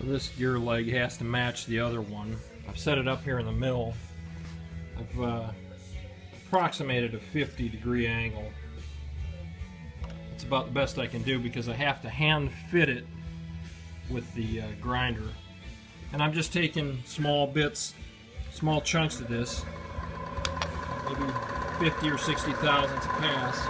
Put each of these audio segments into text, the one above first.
So this gear leg has to match the other one. I've set it up here in the middle. I've approximated a 50-degree angle. It's about the best I can do because I have to hand fit it with the grinder. And I'm just taking small bits, small chunks of this, maybe 50 or 60 thousandths a pass.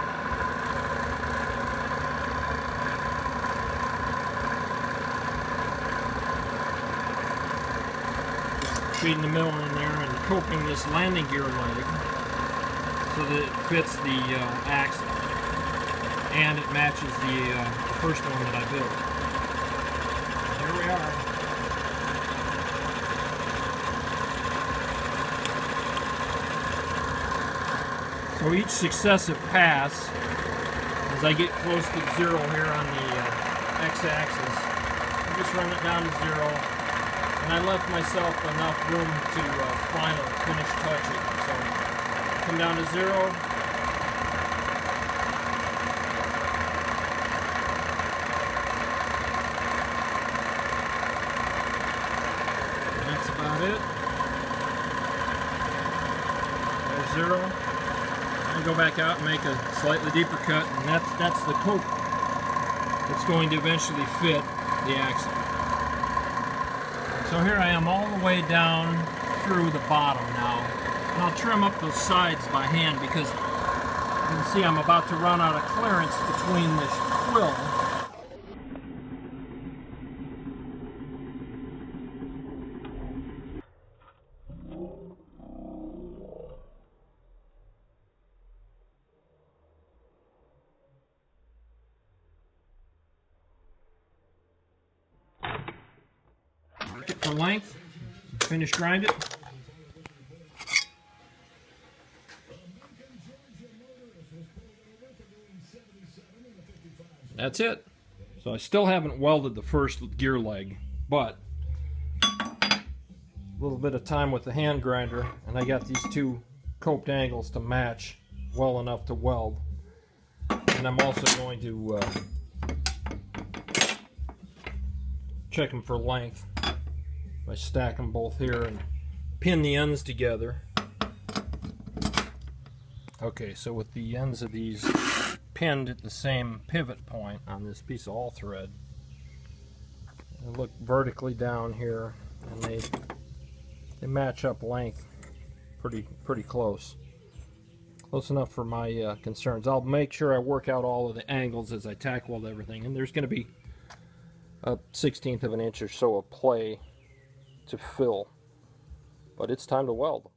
Feeding the middle in there and coping this landing gear leg so that it fits the axle and it matches the first one that I built. Here we are. So each successive pass, as I get close to zero here on the x-axis, I just run it down to zero, and I left myself enough room to final finish touch it. So come down to zero. And that's about it. There's zero. And go back out and make a slightly deeper cut, and that's the cope that's going to eventually fit the axle. So here I am all the way down through the bottom now, and I'll trim up those sides by hand because you can see I'm about to run out of clearance between this quill. Mark it for length, finish grind it. That's it. So I still haven't welded the first gear leg, but a little bit of time with the hand grinder and I got these two coped angles to match well enough to weld. And I'm also going to check them for length. I stack them both here and pin the ends together. Okay, so with the ends of these pinned at the same pivot point on this piece of all thread, I look vertically down here and they match up length pretty close enough for my concerns. I'll make sure I work out all of the angles as I tack weld everything, and there's going to be a 1/16 of an inch or so of play to fill, but it's time to weld.